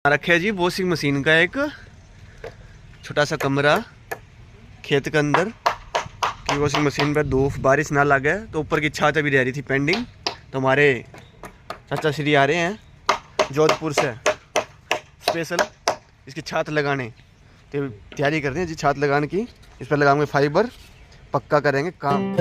रखे जी washing machine का एक छोटा सा कमरा खेत के अंदर की वॉशिंग मशीन पर धूप बारिश ना लगे तो ऊपर की छत अभी रह रही थी पेंडिंग। तो हमारे चाचा श्री आ रहे हैं जोधपुर से स्पेशल इसकी छत लगाने तो तैयारी कर रहे हैं जी छत लगाने की। इस पर लगाएंगे फाइबर, पक्का करेंगे काम।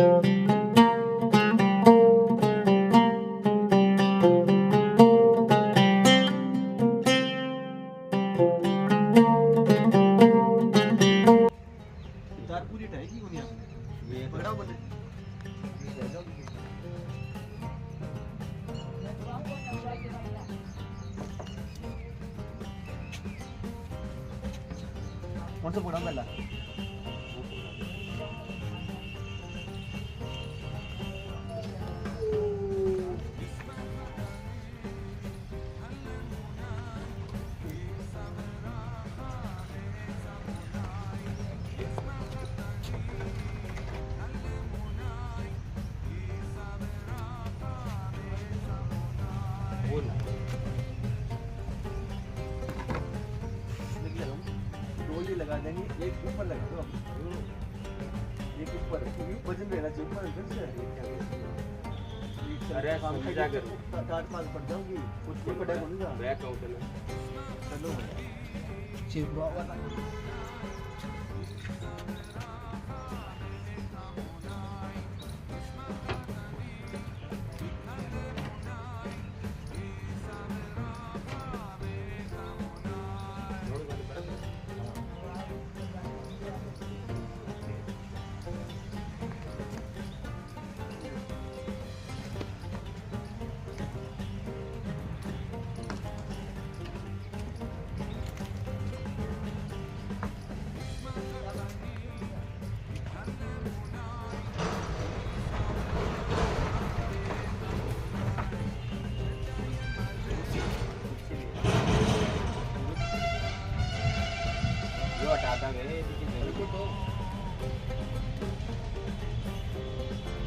कौन सा प्रोग्राम पहला लगा देंगे। एक ऊपर लगा दो, एक ऊपर वजन देना चाहिए ऊपर इधर से। अरे काम क्या करूं, काट पास पड़ जाऊंगी कुछ भी पड़ेगा नहीं जा बैक आउट है। चलो चिपवा वाला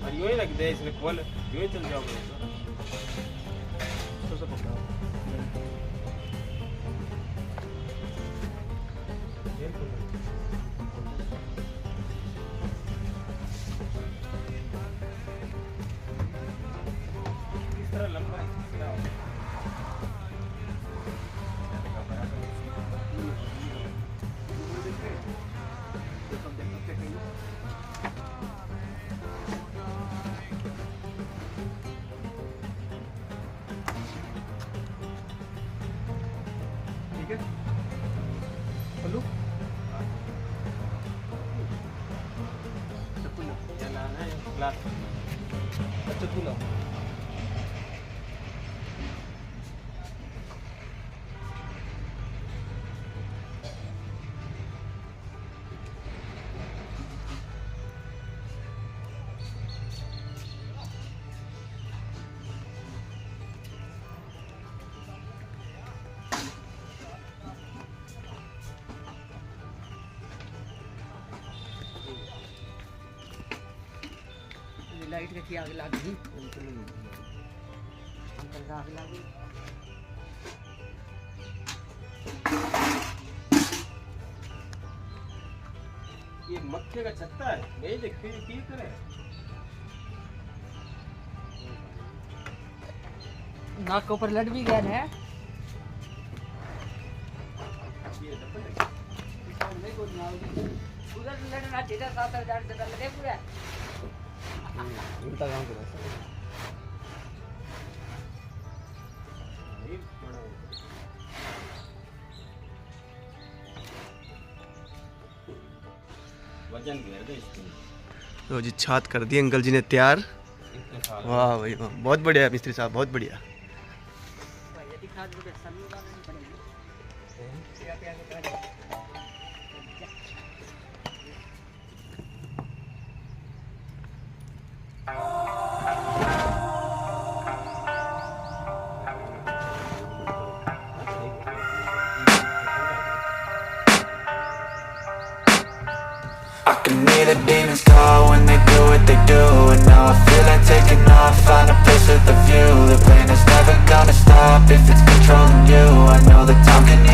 और यूं ही रख दे इसमें खोल, यूं ही चल जाओगे तो सब पकड़ा इस तरह लंबा हेलो चलाना है ग्लास अच्छा तू लाओ। लाइट की आग लग गई, आग लग गई। ये मक्खे का छत्ता है, नहीं देखते की करे नाक के ऊपर लट भी गया है। उधर लटना चाहिए 7,000 से लगे पूरा उल्टा काम करा वजन घेर दे इसको। तो जी छत कर दी अंकल जी ने तैयार। वाह भाई वाह, बहुत बढ़िया मिस्त्री साहब, बहुत बढ़िया। can hear the demons call when they do what they do. And now I feel like taking off, find a place with a view. The pain is never gonna stop if it's controlling you. I know that time can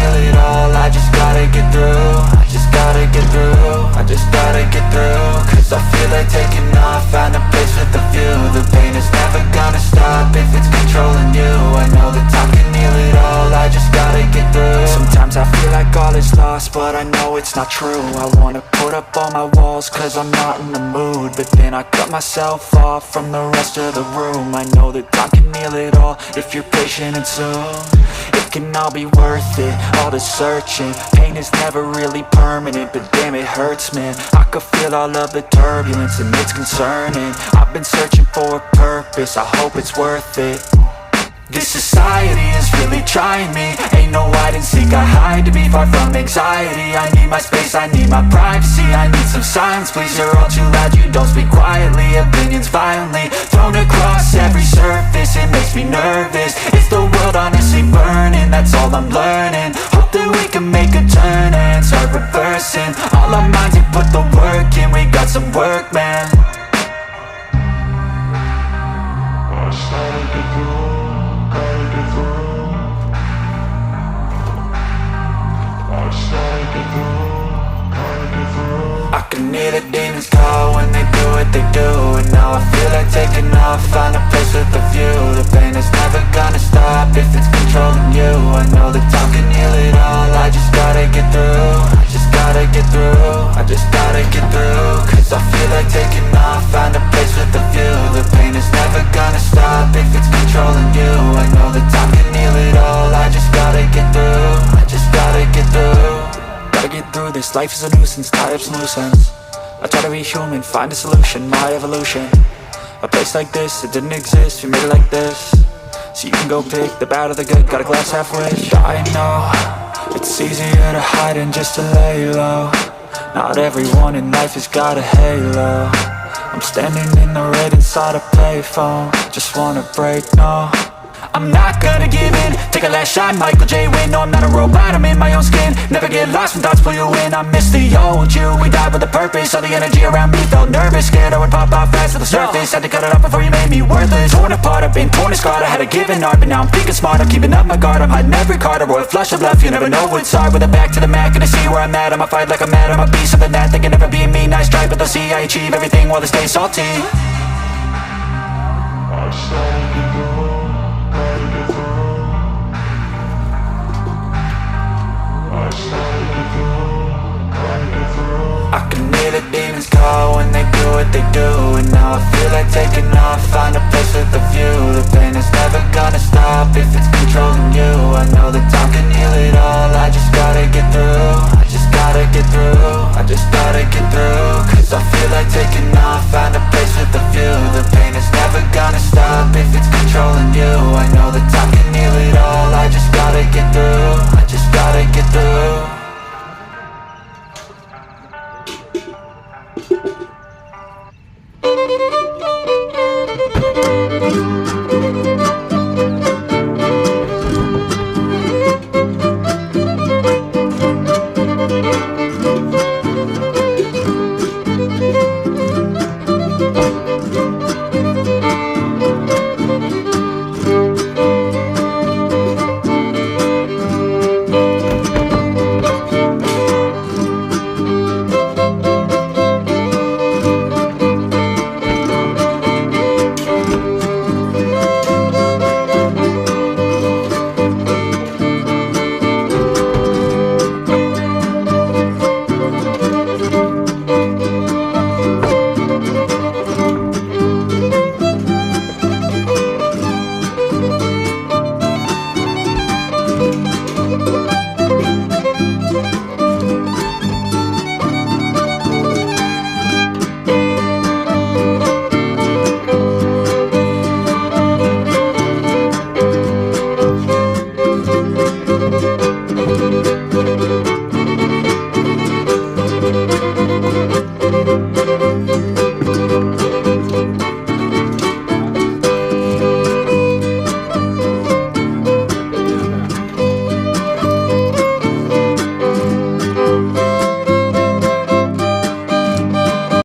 it's not true. I wanna put up all my walls cause I'm not in the mood, but then I cut myself off from the rest of the room. I know that time can heal it all if you're patient and soon it can all be worth it, all the searching. Pain is never really permanent, but damn it hurts, man. I could feel all of the turbulence and it's concerning. I've been searching for a purpose, I hope it's worth it. This society is really trying me. Ain't no hide and seek, I hide to be far from anxiety. I need my space, I need my privacy. I need some silence, please, you're all too loud. You don't speak quietly, opinions violently thrown across every surface. It makes me nervous, is the world honestly burning? That's all I'm learning. Hope that we can make a turn and start reversing all our minds and put the work in. We got some work, man. I can hear the demons call when they do what they do, and now I feel like taking off, find a place with a view. The pain is never gonna stop if it's controlling you. I know that time can heal it all, I just gotta get through. I just gotta get through, I just gotta get through. Cause I feel like taking off, find a place with a view. The pain is never gonna stop if it's controlling you. I know that time can heal it all, I just gotta get through. I just gotta get through. Gotta get through this, life is a nuisance, tie up some loose ends. I try to be human, find a solution, my evolution. A place like this, it didn't exist, we made it like this. So you can go pick the bad or the good, got a glass half wish. I know, it's easier to hide than just to lay low. Not everyone in life has got a halo. I'm standing in the red inside a payphone, just wanna break, no. I'm not gonna give in, take a last shot, Michael J. Win. No, I'm not a robot, I'm in my own skin. Never get lost when thoughts pull you in. I miss the old you, we died with a purpose. All the energy around me felt nervous, scared I would pop out fast to the surface. Had to cut it off before you made me worthless. Torn apart, I've been torn and scarred. I had a given art, but now I'm thinking smart. I'm keeping up my guard, I'm hiding every card. A royal flush of love, you never know what's hard. With a back to the mat, gonna see where I'm at. I'ma fight like I'm mad, I'ma be something that they can never be me. Nice try, but they'll see I achieve everything while they stay salty. I can hear the demons call when they do what they do, and now I feel like taking off, find a place with a view. The pain is never gonna stop if it's controlling you. I know that time can